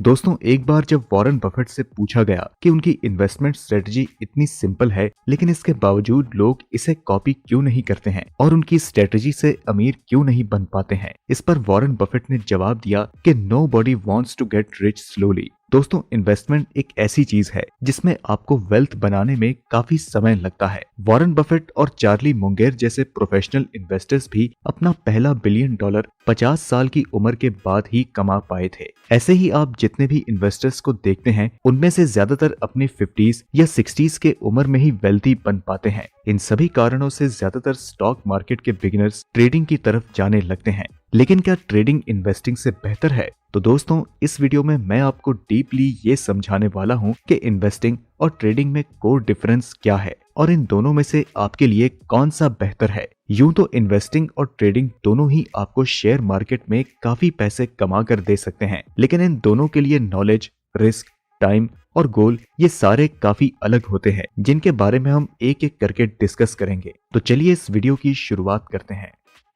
दोस्तों, एक बार जब वॉरेन बफेट से पूछा गया कि उनकी इन्वेस्टमेंट स्ट्रेटजी इतनी सिंपल है लेकिन इसके बावजूद लोग इसे कॉपी क्यों नहीं करते हैं और उनकी स्ट्रेटजी से अमीर क्यों नहीं बन पाते हैं, इस पर वॉरेन बफेट ने जवाब दिया कि nobody wants to get rich slowly. दोस्तों, इन्वेस्टमेंट एक ऐसी चीज है जिसमें आपको वेल्थ बनाने में काफी समय लगता है। वॉरेन बफेट और चार्ली मुंगेर जैसे प्रोफेशनल इन्वेस्टर्स भी अपना पहला $1 बिलियन 50 साल की उम्र के बाद ही कमा पाए थे। ऐसे ही आप जितने भी इन्वेस्टर्स को देखते हैं उनमें से ज्यादातर अपनी 50s या 60s के उम्र में ही वेल्थी बन पाते हैं। इन सभी कारणों से ज्यादातर स्टॉक मार्केट के बिगिनर्स ट्रेडिंग की तरफ जाने लगते हैं। लेकिन क्या ट्रेडिंग इन्वेस्टिंग से बेहतर है? तो दोस्तों, इस वीडियो में मैं आपको डीपली ये समझाने वाला हूँ कि इन्वेस्टिंग और ट्रेडिंग में कोर डिफरेंस क्या है और इन दोनों में से आपके लिए कौन सा बेहतर है। यूं तो इन्वेस्टिंग और ट्रेडिंग दोनों ही आपको शेयर मार्केट में काफी पैसे कमा कर दे सकते हैं, लेकिन इन दोनों के लिए नॉलेज, रिस्क, टाइम और गोल ये सारे काफी अलग होते हैं, जिनके बारे में हम एक एक करके डिस्कस करेंगे। तो चलिए इस वीडियो की शुरुआत करते हैं।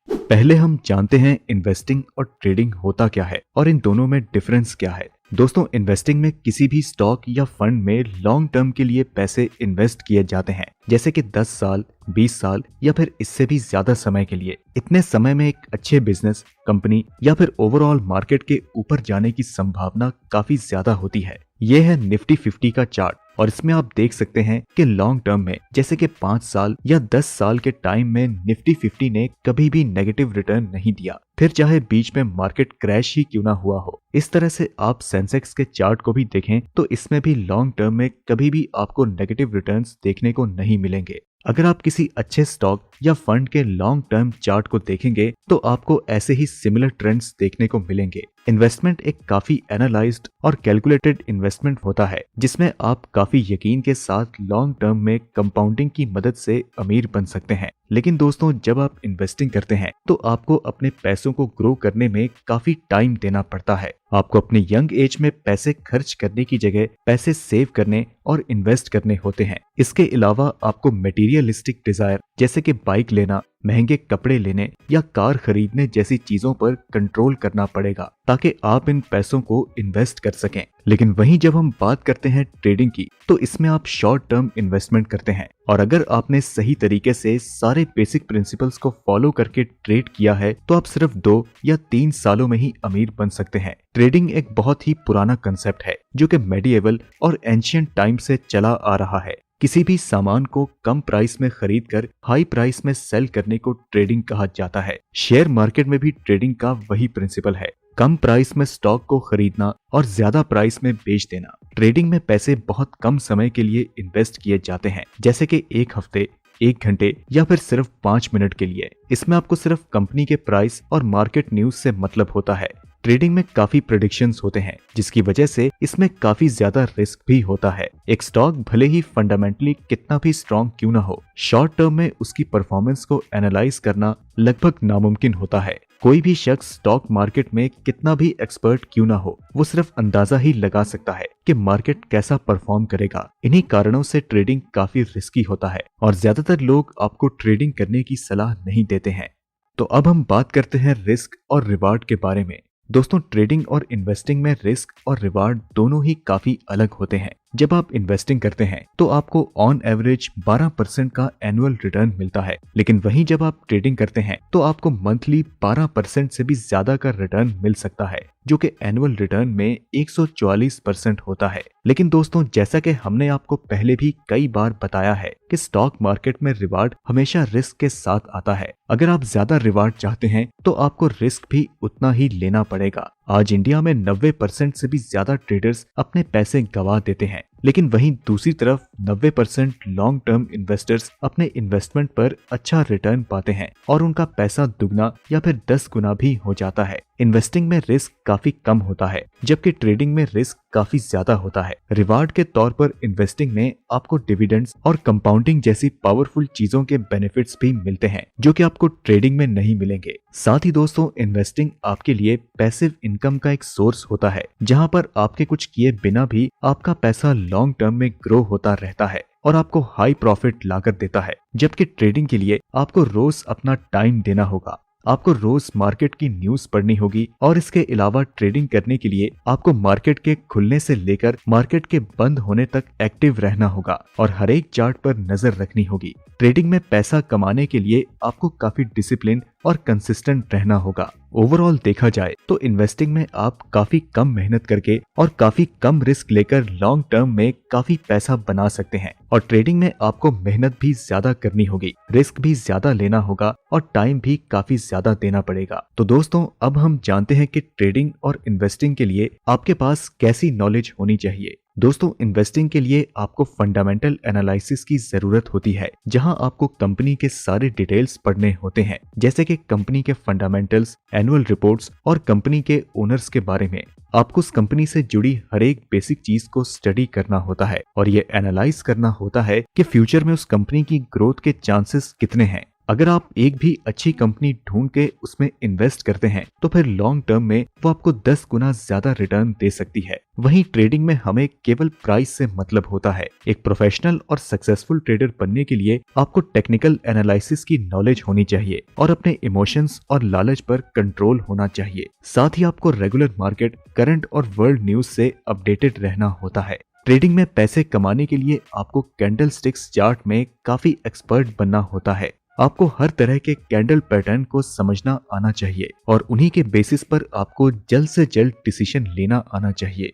पहले हम जानते हैं इन्वेस्टिंग और ट्रेडिंग होता क्या है और इन दोनों में डिफरेंस क्या है। दोस्तों, इन्वेस्टिंग में किसी भी स्टॉक या फंड में लॉन्ग टर्म के लिए पैसे इन्वेस्ट किए जाते हैं, जैसे कि 10 साल, 20 साल या फिर इससे भी ज्यादा समय के लिए। इतने समय में एक अच्छे बिजनेस, कंपनी या फिर ओवरऑल मार्केट के ऊपर जाने की संभावना काफी ज्यादा होती है। यह है निफ्टी 50 का चार्ट और इसमें आप देख सकते हैं कि लॉन्ग टर्म में जैसे कि 5 साल या 10 साल के टाइम में निफ्टी 50 ने कभी भी नेगेटिव रिटर्न नहीं दिया, फिर चाहे बीच में मार्केट क्रैश ही क्यों ना हुआ हो। इस तरह से आप सेंसेक्स के चार्ट को भी देखें तो इसमें भी लॉन्ग टर्म में कभी भी आपको नेगेटिव रिटर्न्स देखने को नहीं मिलेंगे। अगर आप किसी अच्छे स्टॉक या फंड के लॉन्ग टर्म चार्ट को देखेंगे तो आपको ऐसे ही सिमिलर ट्रेंड्स देखने को मिलेंगे। इन्वेस्टमेंट एक काफी एनालाइज्ड और कैलकुलेटेड इन्वेस्टमेंट होता है, जिसमें आप काफी यकीन के साथ लॉन्ग टर्म में कंपाउंडिंग की मदद से अमीर बन सकते हैं। लेकिन दोस्तों, जब आप इन्वेस्टिंग करते हैं तो आपको अपने पैसों को ग्रो करने में काफी टाइम देना पड़ता है। आपको अपने यंग एज में पैसे खर्च करने की जगह पैसे सेव करने और इन्वेस्ट करने होते हैं। इसके अलावा आपको मटेरियलिस्टिक डिजायर जैसे कि बाइक लेना, महंगे कपड़े लेने या कार खरीदने जैसी चीजों पर कंट्रोल करना पड़ेगा ताकि आप इन पैसों को इन्वेस्ट कर सकें। लेकिन वहीं जब हम बात करते हैं ट्रेडिंग की तो इसमें आप शॉर्ट टर्म इन्वेस्टमेंट करते हैं और अगर आपने सही तरीके से सारे बेसिक प्रिंसिपल्स को फॉलो करके ट्रेड किया है तो आप सिर्फ 2 या 3 सालों में ही अमीर बन सकते हैं। ट्रेडिंग एक बहुत ही पुराना कंसेप्ट है जो कि मेडिएवल और एंशिएंट टाइम से चला आ रहा है। किसी भी सामान को कम प्राइस में खरीदकर हाई प्राइस में सेल करने को ट्रेडिंग कहा जाता है। शेयर मार्केट में भी ट्रेडिंग का वही प्रिंसिपल है, कम प्राइस में स्टॉक को खरीदना और ज्यादा प्राइस में बेच देना। ट्रेडिंग में पैसे बहुत कम समय के लिए इन्वेस्ट किए जाते हैं, जैसे कि 1 हफ्ते, 1 घंटे या फिर सिर्फ 5 मिनट के लिए। इसमें आपको सिर्फ कंपनी के प्राइस और मार्केट न्यूज से मतलब होता है। ट्रेडिंग में काफी प्रेडिक्शंस होते हैं, जिसकी वजह से इसमें काफी ज्यादा रिस्क भी होता है। एक स्टॉक भले ही फंडामेंटली कितना भी स्ट्रॉन्ग क्यों ना हो, शॉर्ट टर्म में उसकी परफॉर्मेंस को एनालाइज करना लगभग नामुमकिन होता है। कोई भी शख्स स्टॉक मार्केट में कितना भी एक्सपर्ट क्यों ना हो, वो सिर्फ अंदाजा ही लगा सकता है कि मार्केट कैसा परफॉर्म करेगा। इन्हीं कारणों से ट्रेडिंग काफी रिस्की होता है और ज्यादातर लोग आपको ट्रेडिंग करने की सलाह नहीं देते हैं। तो अब हम बात करते हैं रिस्क और रिवार्ड के बारे में। दोस्तों, ट्रेडिंग और इन्वेस्टिंग में रिस्क और रिवार्ड दोनों ही काफी अलग होते हैं। जब आप इन्वेस्टिंग करते हैं तो आपको ऑन एवरेज 12% का एनुअल रिटर्न मिलता है, लेकिन वहीं जब आप ट्रेडिंग करते हैं तो आपको मंथली 12% से भी ज्यादा का रिटर्न मिल सकता है, जो कि एनुअल रिटर्न में 144% होता है। लेकिन दोस्तों, जैसा कि हमने आपको पहले भी कई बार बताया है कि स्टॉक मार्केट में रिवार्ड हमेशा रिस्क के साथ आता है। अगर आप ज्यादा रिवार्ड चाहते हैं तो आपको रिस्क भी उतना ही लेना पड़ेगा। आज इंडिया में 90% से भी ज्यादा ट्रेडर्स अपने पैसे गंवा देते हैं, लेकिन वहीं दूसरी तरफ 90% लॉन्ग टर्म इन्वेस्टर्स अपने इन्वेस्टमेंट पर अच्छा रिटर्न पाते हैं और उनका पैसा दुगना या फिर 10 गुना भी हो जाता है। इन्वेस्टिंग में रिस्क काफी कम होता है, जबकि ट्रेडिंग में रिस्क काफी ज्यादा होता है। रिवार्ड के तौर पर इन्वेस्टिंग में आपको डिविडेंड्स और कंपाउंडिंग जैसी पावरफुल चीजों के बेनिफिट्स भी मिलते हैं, जो कि आपको ट्रेडिंग में नहीं मिलेंगे। साथ ही दोस्तों, इन्वेस्टिंग आपके लिए पैसिव इनकम का एक सोर्स होता है, जहां पर आपके कुछ किए बिना भी आपका पैसा लॉन्ग टर्म में ग्रो होता रहता है और आपको हाई प्रॉफिट लाकर देता है। जबकि ट्रेडिंग के लिए आपको रोज अपना टाइम देना होगा, आपको रोज मार्केट की न्यूज पढ़नी होगी और इसके अलावा ट्रेडिंग करने के लिए आपको मार्केट के खुलने से लेकर मार्केट के बंद होने तक एक्टिव रहना होगा और हर एक चार्ट पर नजर रखनी होगी। ट्रेडिंग में पैसा कमाने के लिए आपको काफी डिसिप्लिन और कंसिस्टेंट रहना होगा। ओवरऑल देखा जाए तो इन्वेस्टिंग में आप काफी कम मेहनत करके और काफी कम रिस्क लेकर लॉन्ग टर्म में काफी पैसा बना सकते हैं और ट्रेडिंग में आपको मेहनत भी ज्यादा करनी होगी, रिस्क भी ज्यादा लेना होगा और टाइम भी काफी ज्यादा देना पड़ेगा। तो दोस्तों अब हम जानते हैं कि ट्रेडिंग और इन्वेस्टिंग के लिए आपके पास कैसी नॉलेज होनी चाहिए। दोस्तों इन्वेस्टिंग के लिए आपको फंडामेंटल एनालिसिस की जरूरत होती है, जहां आपको कंपनी के सारे डिटेल्स पढ़ने होते हैं, जैसे कि कंपनी के फंडामेंटल्स, एनुअल रिपोर्ट्स और कंपनी के ओनर्स के बारे में। आपको उस कंपनी से जुड़ी हर एक बेसिक चीज को स्टडी करना होता है और ये एनालाइज करना होता है कि फ्यूचर में उस कंपनी की ग्रोथ के चांसेस कितने हैं। अगर आप एक भी अच्छी कंपनी ढूंढ के उसमें इन्वेस्ट करते हैं तो फिर लॉन्ग टर्म में वो आपको 10 गुना ज्यादा रिटर्न दे सकती है। वहीं ट्रेडिंग में हमें केवल प्राइस से मतलब होता है। एक प्रोफेशनल और सक्सेसफुल ट्रेडर बनने के लिए आपको टेक्निकल एनालिसिस की नॉलेज होनी चाहिए और अपने इमोशंस और लालच पर कंट्रोल होना चाहिए। साथ ही आपको रेगुलर मार्केट, करंट और वर्ल्ड न्यूज से अपडेटेड रहना होता है। ट्रेडिंग में पैसे कमाने के लिए आपको कैंडल स्टिक्स चार्ट में काफी एक्सपर्ट बनना होता है। आपको हर तरह के कैंडल पैटर्न को समझना आना चाहिए और उन्हीं के बेसिस पर आपको जल्द से जल्द डिसीजन लेना आना चाहिए।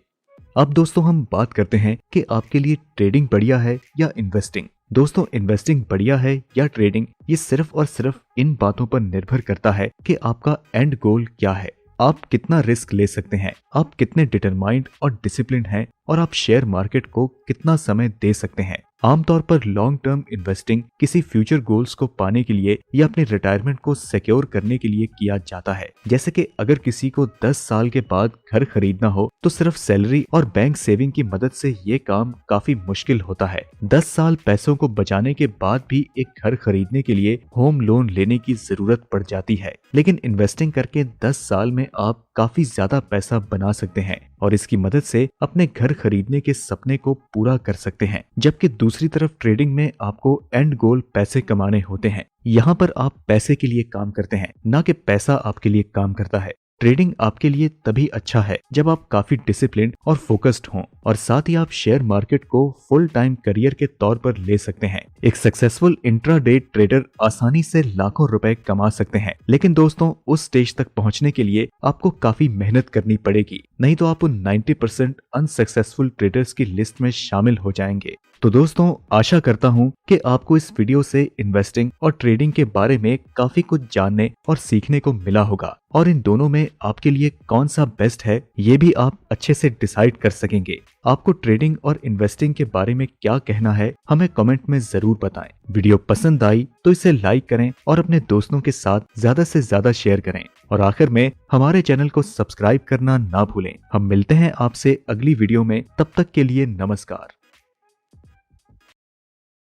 अब दोस्तों हम बात करते हैं कि आपके लिए ट्रेडिंग बढ़िया है या इन्वेस्टिंग। दोस्तों इन्वेस्टिंग बढ़िया है या ट्रेडिंग, ये सिर्फ और सिर्फ इन बातों पर निर्भर करता है कि आपका एंड गोल क्या है, आप कितना रिस्क ले सकते हैं, आप कितने डिटरमाइंड और डिसिप्लिन हैं और आप शेयर मार्केट को कितना समय दे सकते हैं। आमतौर पर लॉन्ग टर्म इन्वेस्टिंग किसी फ्यूचर गोल्स को पाने के लिए या अपने रिटायरमेंट को सिक्योर करने के लिए किया जाता है। जैसे कि अगर किसी को 10 साल के बाद घर खरीदना हो तो सिर्फ सैलरी और बैंक सेविंग की मदद से ये काम काफी मुश्किल होता है। 10 साल पैसों को बचाने के बाद भी एक घर खरीदने के लिए होम लोन लेने की जरूरत पड़ जाती है, लेकिन इन्वेस्टिंग करके 10 साल में आप काफी ज्यादा पैसा बना सकते हैं और इसकी मदद से अपने घर खरीदने के सपने को पूरा कर सकते हैं। जबकि दूसरी तरफ ट्रेडिंग में आपको एंड गोल पैसे कमाने होते हैं। यहाँ पर आप पैसे के लिए काम करते हैं, ना कि पैसा आपके लिए काम करता है। ट्रेडिंग आपके लिए तभी अच्छा है जब आप काफी डिसिप्लिन और फोकस्ड हों और साथ ही आप शेयर मार्केट को फुल टाइम करियर के तौर पर ले सकते हैं। एक सक्सेसफुल इंट्राडे ट्रेडर आसानी से लाखों रुपए कमा सकते हैं, लेकिन दोस्तों उस स्टेज तक पहुंचने के लिए आपको काफी मेहनत करनी पड़ेगी, नहीं तो आप उन 90% अनसक्सेसफुल ट्रेडर्स की लिस्ट में शामिल हो जाएंगे। तो दोस्तों आशा करता हूं कि आपको इस वीडियो से इन्वेस्टिंग और ट्रेडिंग के बारे में काफी कुछ जानने और सीखने को मिला होगा और इन दोनों में आपके लिए कौन सा बेस्ट है ये भी आप अच्छे से डिसाइड कर सकेंगे। आपको ट्रेडिंग और इन्वेस्टिंग के बारे में क्या कहना है हमें कमेंट में जरूर बताएं। वीडियो पसंद आई तो इसे लाइक करें और अपने दोस्तों के साथ ज्यादा से ज्यादा शेयर करें और आखिर में हमारे चैनल को सब्सक्राइब करना ना भूलें। हम मिलते हैं आपसे अगली वीडियो में, तब तक के लिए नमस्कार।